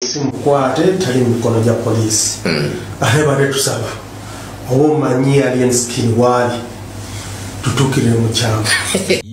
Simkwate tali mikono ya polisi. Ahebare tusaba. Omanyi alien skin wali. Tutukire mu kyama.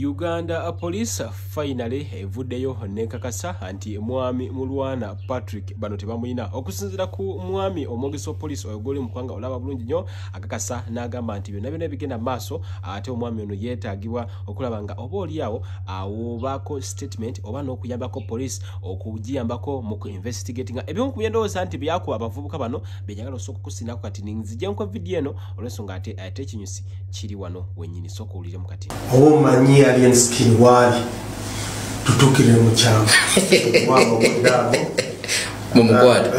Uganda police finally evuddeyo nekakasa anti mwami Mulwana Patrick bano tebamuyina okusinzira ku mwami omwogezi wa police oyogole mukwanga olaba bulungi nnyo akakasa n'agamba nti byonna byonna bigenda maaso ate omwami ono yeetaagibwa okulaba nga oba oliawo awobako statement oba n'okuyambako police okugiyambako mu investigating ebimu ku byendowooza nti byakuba abavubuka bano benjagala osooka okusinako kati nzijjenko video eno olw'ensonga ate ekinyusi kiri wano wennyini sooka owulire mu kati omanyi alien skin wali tutukire mu kyama wabo ndabo mumukwata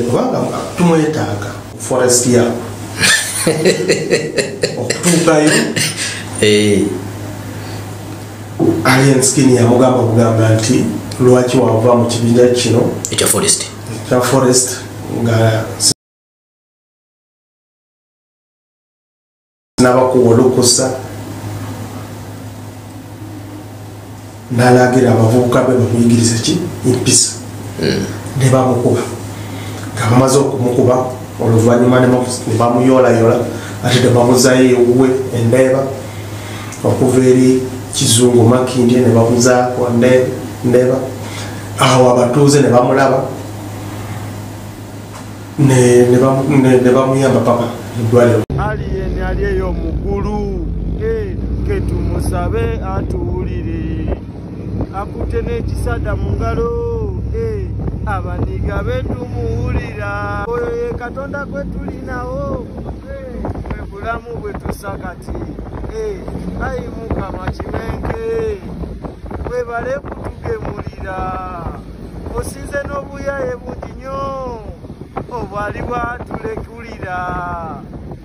kubanga tumwetaaga forest ya okutuukayo alien skin ya mugamba nti lwaki wava mu kibinja kino ekya forest nga nabakuwolokosa nalagira abavubuka be bamuyigiriza ki empisa ne bamukuba nga bamaze okumukuba oluvannyuma ne bamuyoolayola ate ne bamuzayo ewuwe endeeba okuva eri Kizungu Makindye ne bamuzaako ndeeba awo abatuuze ne bamulaba ne bamuyamba paka eddwaliro aliyeni ali eyo omugulu ke tumusabe atuwulire akute n'ekisada mu ngalo abaniga betumuwulira oyo ye Katonda gwe tulinawo bwe bulamu bwe tusakati ayi Mukama Kimenke webale kutugemulira osinze n'obuyaye bungi nnyo obwali bwatulekulira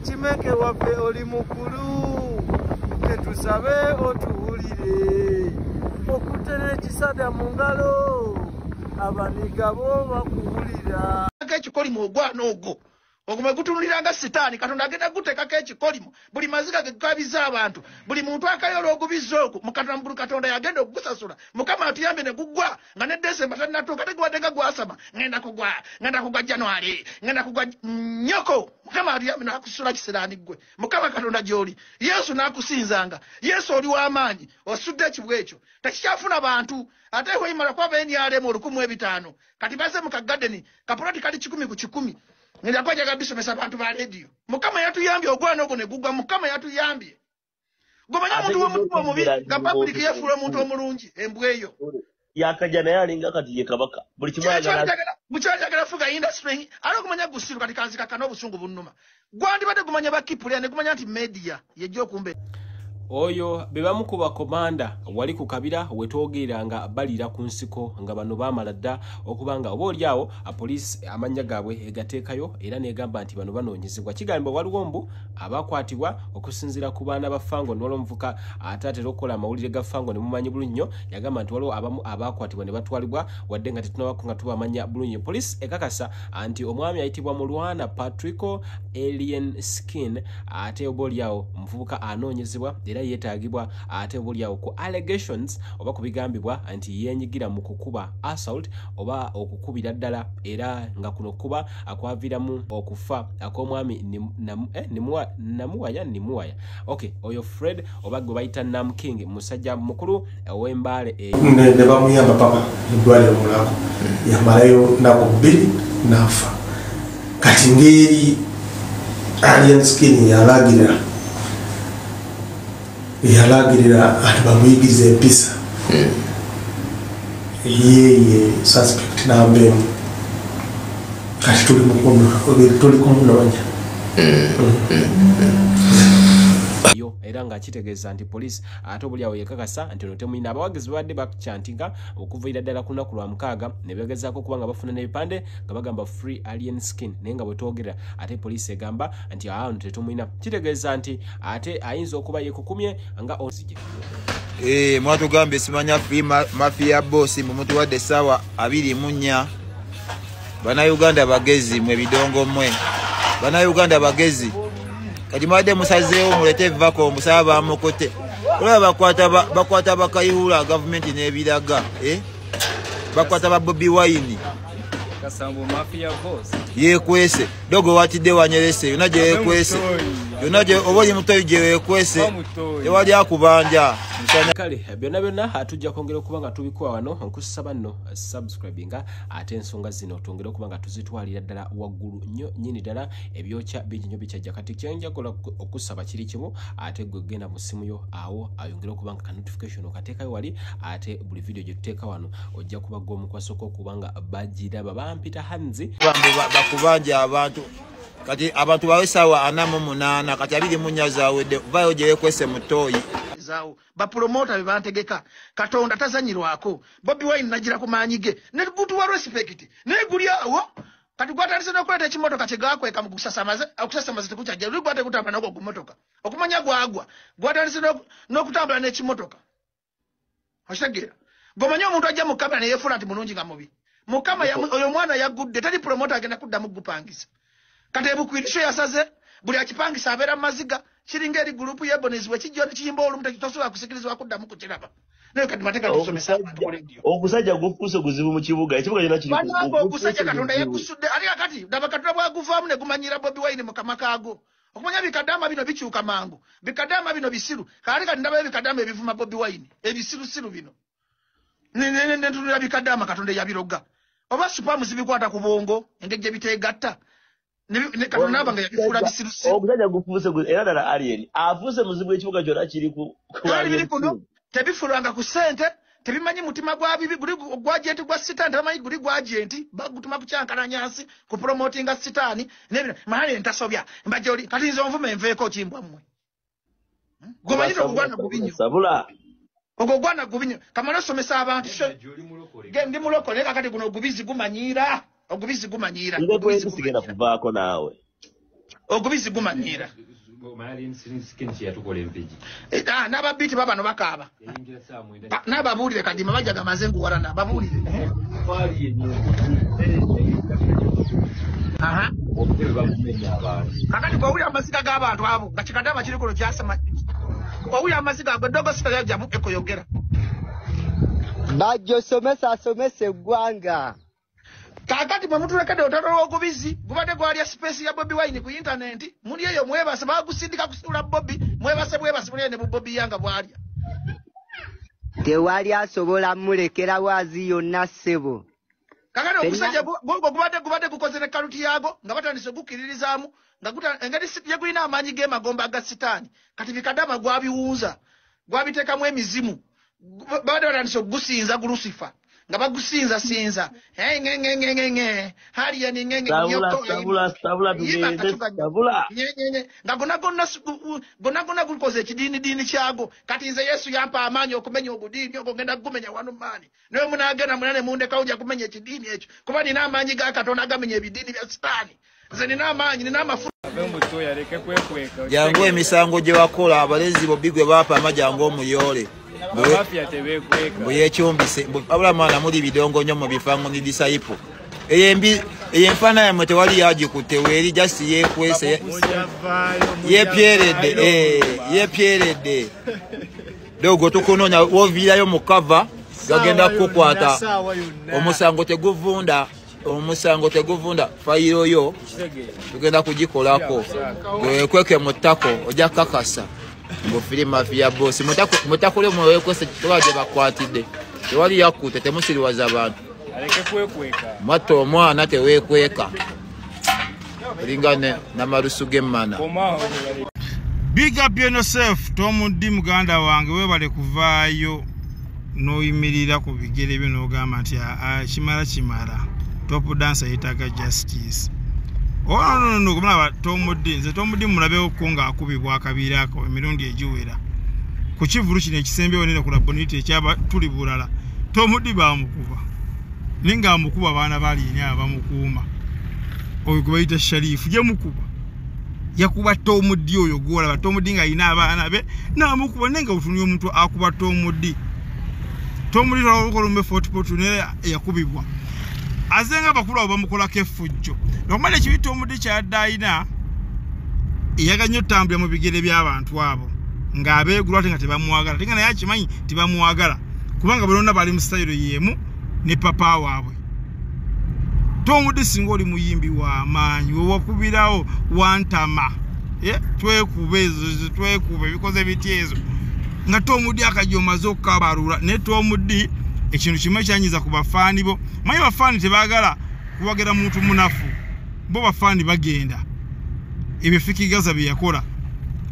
Kimenke waffe oli mukulu ketusabe otuwulire okutera ekisada mu ngalo abaniga bo bakuwulira ekikolimu ogwana ogwo ogumwe gutunuliranga sitaani Katonda agenda guteekako ekikolimu buli maziga gegabiza abantu buli muntu akayola ogubizza ogwo mukatambulu Katonda yagenda okugusasula Mukama atuyambe ne gugwa nga ne Desemba tannatuuka teguwadde nga gwasama ngenda kugwa January ngenda kugwa nyoko Mukama atuyambe n'akusula kisiraani gwe Mukama Katonda gy'oli Yesu n'akusinzanga Yesu oli w'amaanyi osudde ekibwa ekyo tekikyafuna bantu ate weyimala kwaba NRM 1500 kati baze mu kagadeni kapuloti kali 10 ku 10 ngenda kwajaga bisomesa abantu ba radio Mukama yatuyambye ogwana ogwo ne gugwa Mukama yatuyambye gomanya muntu w'omutima mubi nga public yefuula omuntu omulungi embweyo yakajana yalinga kati ye kabaka buli bukyajagala fuga industry ali okumanya gusiru kati kanzika kana obusungu bunnuma gwandibadde gumanya bakipulya ne gumanya nti media yejja okumbe oyo bebamukuba komanda wali ku kabira wetwogeranga balira ku nsiko nga bano bamala dda okubanga oba oliawo apolisi amanya gaabwe egateekayo era negamba nti bano banoonyezebwa kigambibwa waliwo mbu abakwatibwa okusinziira ku baana ba Fango n'olwomuvuka atatera okukola amawulire ga Fango ne mumanyi bulungi nnyo yagamba nti waliwo abamu abakwatibwa ne batwalibwa wadde nga tetunabako nga tubamanya bulungi polisi ekakasa anti omwami ayitibwa Mulwana Patrick alien skin ate oba oliawo omuvubuka anoonyezebwa era yeetaagibwa ate obuliawo ku allegations oba kubigambibwa anti yenyigira mu kukuba assault oba okukubira ddala era nga kuno kuba akwaviramu okufa ak'omwami Namuwaya okay oyo Fred oba gwe bayita Nam King musajja mukulu ow'embaale ne bamuyamba paka eddwaliro mulako yamalayo nako 2 nafa kati ngeri alien skin yalagirira ati bamuyigiriza empisa yeye suspect nambemu kati tuli kumunoonya yo era nga kitegeeza nti police ate obuliawo yekakasa nti ono temuyina abawagizi babadde bakyantinga okuviira ddala ku lunaku lwa 6 ne begezaako okuba nga bafuna n'ebipande nga bagamba free alien skin naye nga bwe twogera ate police egamba nti ono tetumuyina kitegeeza nti ate ayinza okuba yekukumye nga ozije mwatugambye simanya free mafia boss mu mutu wadde essaawa 24 Bannayuganda bagezi mwe bidongo mwe Bannayuganda bagezi kati mwadde musazeewo mulete vako musaba mukote olaba bakwata bakayihula government n'ebiraga bakwata ba Bobi Wine Kasambo Mafia boss. Yekwese. Dogo watide wanyerese. Yonaje yekwese. Yonaje oboyi mutoyi je yekwese. Tewali akubanja. Kale byonna atujja kwongera okubanga tubikuwa wano nkusaba nno subscribinga ate ensonga zino twongera okubanga tuzitwalira ddala waggulu nnyo nyini ddala ebyokya bingi nnyo bikyajja kati kyenjagala okusaba kiri kimu ate gwe genda mu simu yo awo ayongera okubanga ka notification okateekayo wali ate buli video gye tuteeka wano ojja kuba gwe omukwasoko okubanga bagiraba bampita hanzi bakubanja abantu kati abantu bawesawa 48 kati 24 zawedde vayo je yekwese mutoyi zao ba promoter bebantegeka Katonda tazanyirwako Bobby Wine nagira kumanyige ne gutu wa respect ne gulia awo kati gwatandise nokuleta ekimotoka kyegakweka mu kusasamaza okusasamaza tekukyajja luli gwate kutambula nako gumotoka okumanya gwagwa gwatandise n'okutambula n'ekimotoka oshagira gomanya omuntu ajja mu kamera ne yefuna ati mulungi nga mubi mukama oyo mwana yagudde tali promoter agenda kudda mu gupangisa kati ebukwirisho yasaze buli akipangisa abera maziga kiringa eri group yebonezibwe kijjo kiyimba olumuta kitosobola kusikirizibwa kuddamu kukiraba naye kati mateka tusomesa abantu ku radio okusajja gufuse kuzibu mu kibuga ekibuga kyonna kiri banango okusajja Katonda yakusudde ali akati ndaba Katonda bwaguvaamu ne gumanyira Bobby Wine mu kamakaago okumanya bikadama bino bikyuka mangu bikadama bino bisiru kali kati ndaba bikadama ebivuma Bobby Wine ebisiru bino ne tunula bikadama Katonda yabiroga oba supamu zibikwata ku bongo engejje bitegatta ne Katonda banga yabifura bisiru okusajja gufuse era dala alien afuse muzibu ekibuga kyonna kiri ku kali biri kuno tebifulanga ku sente tebimanyi mutima gwa bibi guli gwa agent gwa sitani tamanyi guli gwa agent bagutuma kuchankana nyansi ku promotinga sitani nebina mahali entasobya mbajoli kati nzo mvume enveeko chimbwa mmwe gomanyito kugwana kubinyo sabula ogogwana kubinyo kamano somesa abantu ndi mulokole kakati kuno ogubizi gumanyira ndekwe kusigenda kuvaako naawe ogubizi gumanyira n'ababiti babano bakaaba n'ababuulire kadima bajja gamaze nkuwalana babuulire kakati bwowulira amaziga g'abantu abo nga kikadama kiri kuno kyasema owulira amaziga ago eddogo sitayajjamu ekoyogera bajja asomesa eggwanga kakati mwe mutulekede otono lw'ogubizi gubadde gwalya space ya Bobby Wine ku internet muli eyo mwebase bagusindika kusitula Bobby mwebase muli ne Bobby yanga bwalya tewali asobola mulekera waazi yonna ssebo kakati okusajja gubadde gukoze ne kaluti yago nga batandise gukiririzaamu nga engeri yegulina amaanyi g'emagomba aga sitaani kati bikadama gwabiwunza gwabiteekamu emizimu babadde batandise okugusinza Lucifer nga bagusinza sinza ngenge hali ya ngenge tabula nga gonna gukoze ekidini kyago kati nze Yesu yampa amaanyi okumenya obudini ogenda gumenya wano maani naye munagenda munane mundeka ujja kumenya ekidini ekyo kuba nina amaanyi ga Katonda agamenya ebidini bya sitaani nze nina amaanyi nina amafuta jangu emisango gye wakola abalenzi Bobby gwe baapa amajangu omuyole yekyumbise abula mwana muli bidongo nnyo mu bifango ni disciple eyemfana yamwe tewali yagikutte weeri jasi yekwese yepyeredde dogo tukunoonya woviirayo mu kava gagenda kukwata omusango teguvunda fayiro yo tugenda kugikolako wekweke mu ttako ojja kakasa ngofiri mafia boss mutakule mwe kwese twaje bakwatide tewali yakute temusiriwaza abantu aleke kwekweka mato mwana tewekweka lingane na marusu gemmana big up yourself Tomundi muganda wange webale kuvaayo noyimirira ku bigere byo nogamba nti kimala top dancer yitaga justice no kumala Tomundi mulabe okunga akubibwa akabirako emirundi ejiwera ku kivulu kino ekisembewo nene ku laboniti ekyaba tuli bulala Tomundi bamukuba ninga amukuba baana bali ine abamukuuma oyo kubayita Sharifu je mukuba yakuba Tomundi oyo gwola Tomundi nga ina abaana be namukuba nenga utunyo omuntu akuba Tomundi lwakolume 40 ne yakubibwa azenga bakulu abo bamukola kefujjo nokumala ekibi Tomundi kyaddaayina eyagannyo tambula mu bigere by'abantu abo ng'abeegulwa ate nga tebamuwagala tenga naye akimanyi tebamuwagala kubanga balonna bali mu sitayiro yemu ne papa waabwe Tom Mudi singa oli muyimbi wa maanyi wakubirawo wantama twekube bikoze bityezo nga Tom Mudi akajomazo kabarula ne Tom Mudi ekintu kimwe kyanyiza ku bafaani bo manyi bafaani tebagala kuwagera muntu munafu bo bafaani bagenda ebyo Fiki Gaza bye yakola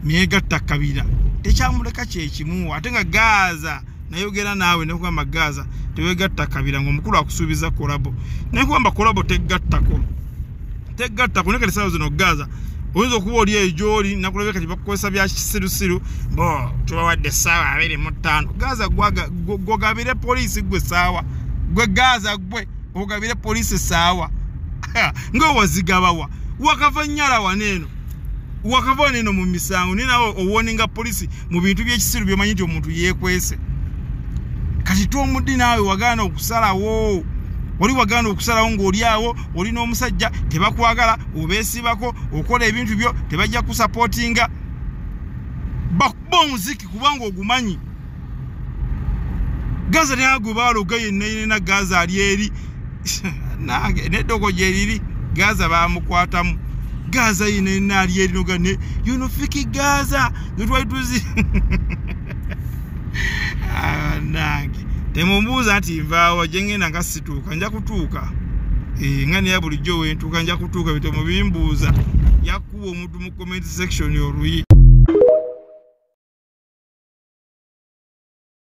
myegatta kabira tekyamuleka kyekimu ate nga Gaza nayogera naawe nekugamba Gaza tewegatta kabira ng'omukulu akusuubiza kolabo nekugamba kolabo tegattako nekati sawa zino Gaza oyinza okuba oli ejooli nakulabye kati bakukozesa bya kisirusiru bo tubawadde essaawa 25 Gaza gwogabire poliisi gwe saawa gwe Gaza gwe ogabire poliisi saawa ng'owazigabawa wakava nnyala waneeno wakava neno mu misango ninawo owoninga poliisi mu bintu by'ekisiru byomanyi nti omuntu yeekwese kati Tom Mudi naawe wagaana okusalawo oli wagaana okusalawo ng'oli awo oli n'omusajja tebakwagala obeesibako okola ebintu byo tebajja kusapootinga bakuba omuziki kubanga ogumanyi Gaza nagwe baaloga yenna Gaza ali eri nange neddogo gye liri Gaza baamukwatamu Gaza yenna ali eri nogane yuno Fiki Gaza getwaituzi nange temumbuuza nti nvaawa gye ngenda nga situuka nja kutuuka nga neya bulijjo wentuuka nja kutuuka bite mubimbuuza yakuba omuntu mu comment section oluyi